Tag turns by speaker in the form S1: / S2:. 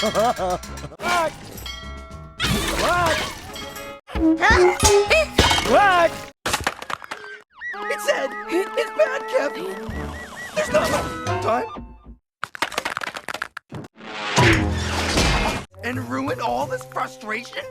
S1: What? What?
S2: It's Ed. It's bad, Kev. There's not much time. And ruin all this frustration?